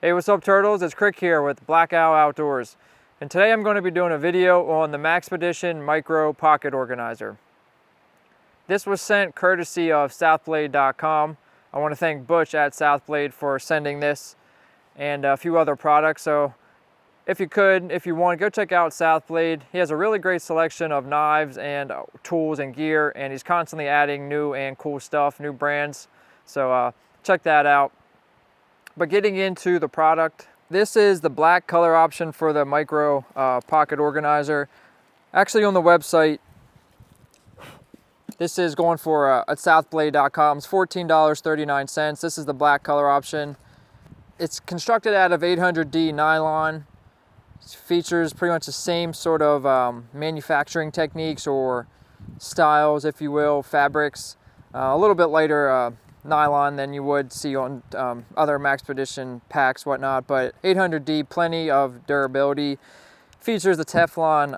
Hey, what's up turtles? It's Krik here with Black Owl Outdoors. And today I'm going to be doing a video on the Maxpedition Micro Pocket Organizer. This was sent courtesy of southblade.com. I want to thank Butch at Southblade for sending this and a few other products. So if you want, go check out Southblade. He has a really great selection of knives and tools and gear, and he's constantly adding new and cool stuff, new brands. So check that out. But getting into the product, this is the black color option for the micro pocket organizer. Actually on the website, this is going for at southblade.com. It's $14.39. This is the black color option. It's constructed out of 800D nylon. It features pretty much the same sort of manufacturing techniques or styles, if you will, fabrics. A little bit lighter nylon than you would see on other Maxpedition packs, whatnot, but 800D, plenty of durability. Features the Teflon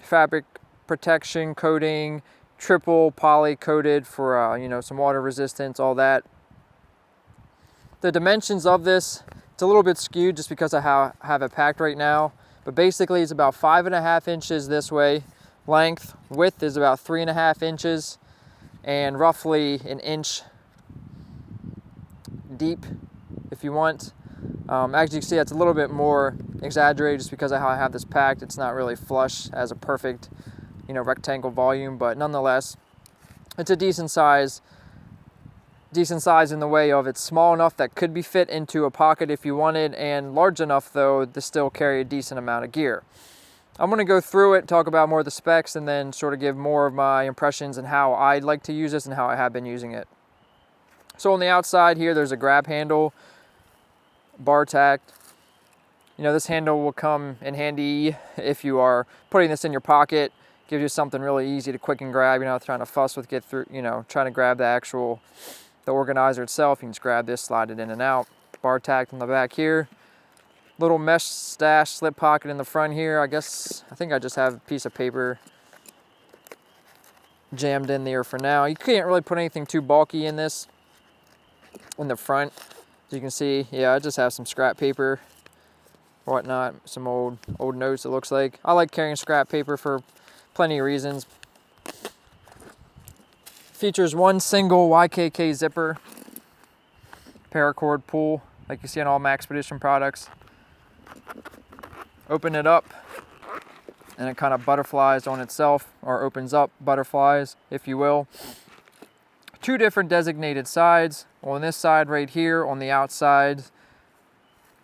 fabric protection coating, triple poly coated for you know, some water resistance, all that. The dimensions of this, it's a little bit skewed just because of how I have it packed right now, but basically it's about 5.5 inches this way length. Width is about 3.5 inches and roughly an inch deep if you want. As you can see, it's a little bit more exaggerated just because of how I have this packed. It's not really flush as a perfect, you know, rectangle volume, but nonetheless it's a decent size in the way of it's small enough that could be fit into a pocket if you wanted, and large enough though to still carry a decent amount of gear. I'm going to go through it, talk about more of the specs, and then sort of give more of my impressions and how I'd like to use this and how I have been using it. So on the outside here, there's a grab handle, bar tack. You know, this handle will come in handy if you are putting this in your pocket. Gives you something really easy to quick and grab. You're not trying to fuss with get through, you know, trying to grab the organizer itself. You can just grab this, slide it in and out. Bar tack on the back here. Little mesh stash slip pocket in the front here. I think I just have a piece of paper jammed in there for now. You can't really put anything too bulky in this. In the front, as you can see, yeah, I just have some scrap paper, whatnot, some old notes. It looks like I like carrying scrap paper for plenty of reasons. Features one single YKK zipper, paracord pull, like you see on all Maxpedition products. Open it up, and it kind of butterflies on itself, or opens up, butterflies, if you will. Two different designated sides. On this side right here, on the outside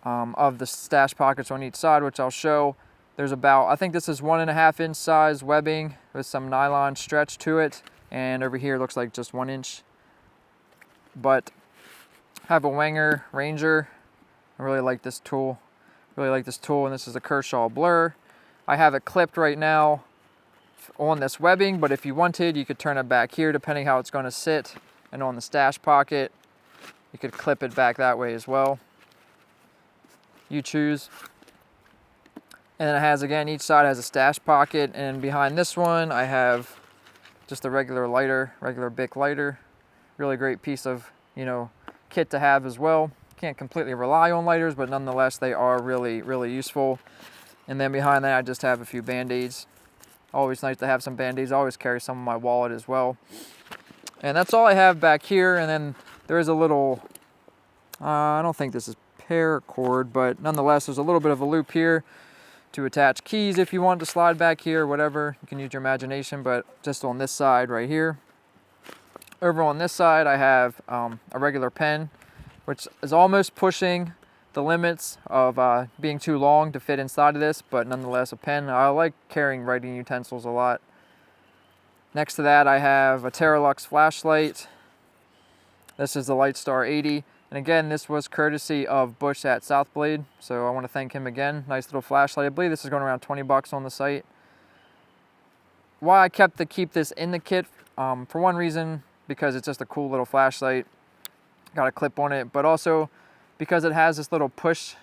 of the stash pockets on each side, which I'll show, there's about, I think this is 1.5 inch size webbing with some nylon stretch to it, and over here looks like just 1 inch. But I have a Wenger Ranger. I really like this tool. And this is a Kershaw Blur. I have it clipped right now on this webbing, but if you wanted, you could turn it back here depending how it's going to sit, and on the stash pocket you could clip it back that way as well. You choose. And then it has, again, each side has a stash pocket, and behind this one I have just a regular Bic lighter. Really great piece of, you know, kit to have as well. Can't completely rely on lighters, but nonetheless they are really useful. And then behind that I just have a few band-aids. Always nice to have some band-aids. I always carry some in my wallet as well. And that's all I have back here. And then there is a little, I don't think this is paracord, but nonetheless there's a little bit of a loop here to attach keys if you want to slide back here, whatever. You can use your imagination, but just on this side right here. Over on this side I have a regular pen, which is almost pushing the limits of being too long to fit inside of this, but nonetheless a pen. I like carrying writing utensils a lot. Next to that I have a Terralux flashlight. This is the Lightstar 80, and again this was courtesy of Butch at Southblade, so I want to thank him again. Nice little flashlight. I believe this is going around 20 bucks on the site. Why I keep this in the kit, for one reason, because it's just a cool little flashlight, got a clip on it, but also because it has this little push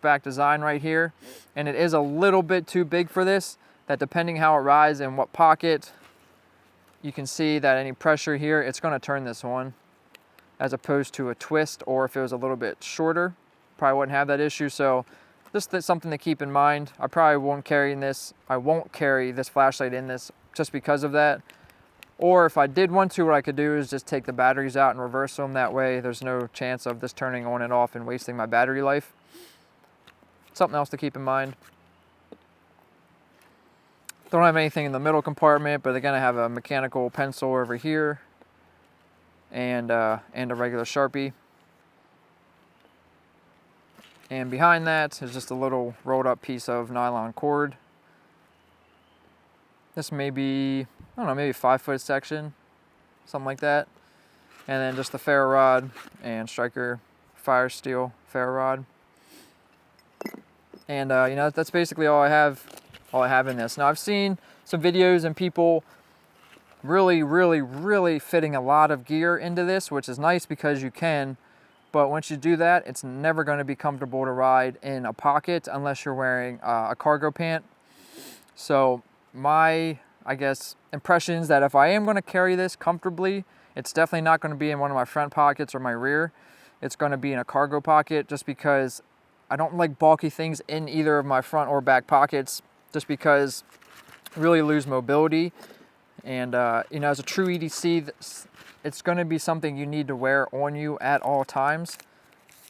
back design right here, and it is a little bit too big for this, that depending how it rides and what pocket, you can see that any pressure here, it's going to turn this on. as opposed to a twist, or if it was a little bit shorter, probably wouldn't have that issue. So just something to keep in mind. I probably won't carry this. I won't carry this flashlight in this just because of that. Or if I did want to, what I could do is just take the batteries out and reverse them. That way there's no chance of this turning on and off and wasting my battery life. Something else to keep in mind. Don't have anything in the middle compartment, but again, I have a mechanical pencil over here and a regular Sharpie. And behind that is just a little rolled up piece of nylon cord. This may be, I don't know, maybe a 5-foot section, something like that. And then just the ferro rod and striker fire steel ferro rod. And you know, that's basically all I have in this. Now I've seen some videos and people really fitting a lot of gear into this, which is nice because you can. But once you do that, it's never going to be comfortable to ride in a pocket unless you're wearing a cargo pant. So my, I guess, impressions that if I am going to carry this comfortably, it's definitely not going to be in one of my front pockets or my rear. It's going to be in a cargo pocket, just because I don't like bulky things in either of my front or back pockets, just because I really lose mobility. And you know, as a true EDC, it's going to be something you need to wear on you at all times.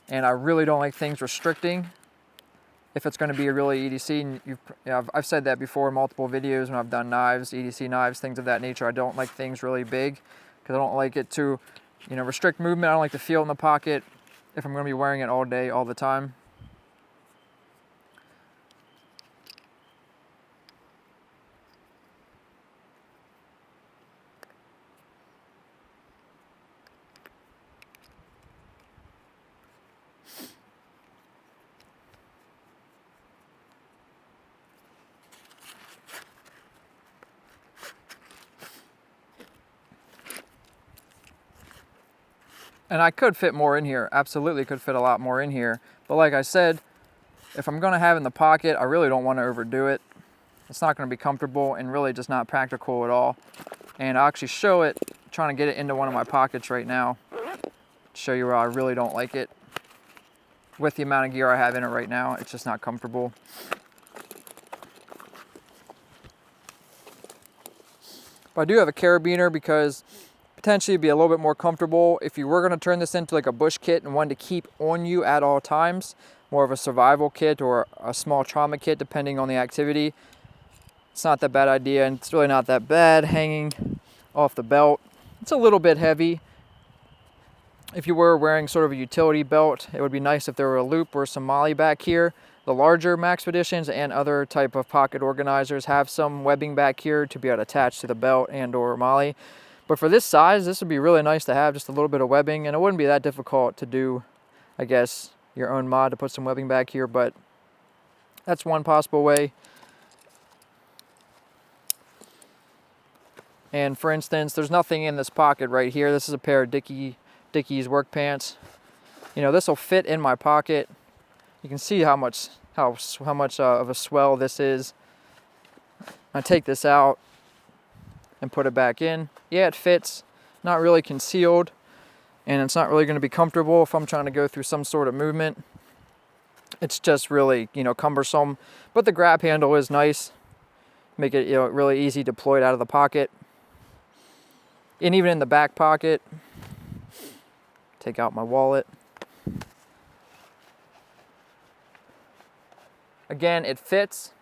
And I really don't like things restricting if it's going to be a really EDC. And I've said that before in multiple videos when I've done knives, EDC knives, things of that nature. I don't like things really big because I don't like it to, you know, restrict movement. I don't like to feel in the pocket if I'm going to be wearing it all day, all the time. And I could fit more in here, absolutely could fit a lot more in here. But like I said, if I'm gonna have it in the pocket, I really don't wanna overdo it. It's not gonna be comfortable and really just not practical at all. And I'll actually show it, trying to get it into one of my pockets right now, to show you where I really don't like it. With the amount of gear I have in it right now, it's just not comfortable. But I do have a carabiner because potentially be a little bit more comfortable if you were going to turn this into like a bush kit and one to keep on you at all times, more of a survival kit or a small trauma kit depending on the activity. It's not that bad idea, and it's really not that bad hanging off the belt. It's a little bit heavy. If you were wearing sort of a utility belt, it would be nice if there were a loop or some MOLLE back here. The larger Maxpeditions and other type of pocket organizers have some webbing back here to be able to attach to the belt and or MOLLE. But for this size, this would be really nice to have just a little bit of webbing, and it wouldn't be that difficult to do, I guess, your own mod to put some webbing back here, but that's one possible way. And for instance, there's nothing in this pocket right here. This is a pair of Dickies work pants. You know, this will fit in my pocket. You can see how much of a swell this is. I take this out and put it back in. Yeah, it fits, not really concealed, and it's not really going to be comfortable if I'm trying to go through some sort of movement. It's just really, you know, cumbersome, but the grab handle is nice. Make it, you know, really easy to deploy it out of the pocket. And even in the back pocket, take out my wallet. Again, it fits,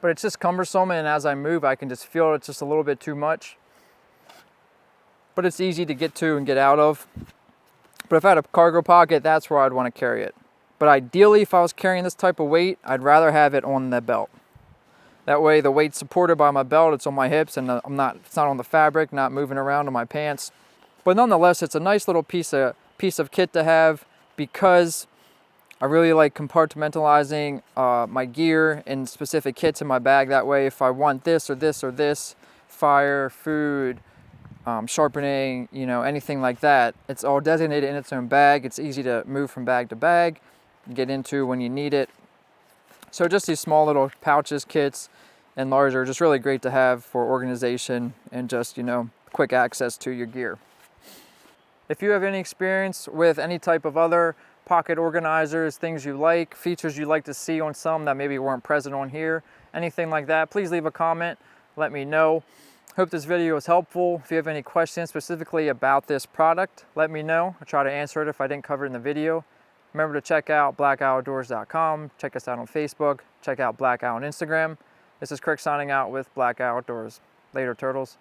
but it's just cumbersome, and as I move, I can just feel it's just a little bit too much. But it's easy to get to and get out of. But if I had a cargo pocket, that's where I'd want to carry it. But ideally, if I was carrying this type of weight, I'd rather have it on the belt. That way, the weight's supported by my belt, it's on my hips, and it's not on the fabric, not moving around on my pants. But nonetheless, it's a nice little piece of kit to have, because I really like compartmentalizing my gear in specific kits in my bag. That way, if I want this or this or this, fire, food, sharpening, you know, anything like that, it's all designated in its own bag. It's easy to move from bag to bag, get into when you need it. So just these small little pouches, kits, and larger, just really great to have for organization and just, you know, quick access to your gear. If you have any experience with any type of other pocket organizers, things you like, features you'd like to see on some that maybe weren't present on here, anything like that, please leave a comment, let me know. Hope this video was helpful. If you have any questions specifically about this product, let me know. I'll try to answer it if I didn't cover it in the video. Remember to check out blackoutdoors.com, check us out on Facebook, check out Black Owl on Instagram. This is Krik signing out with Black Outdoors. Later, turtles.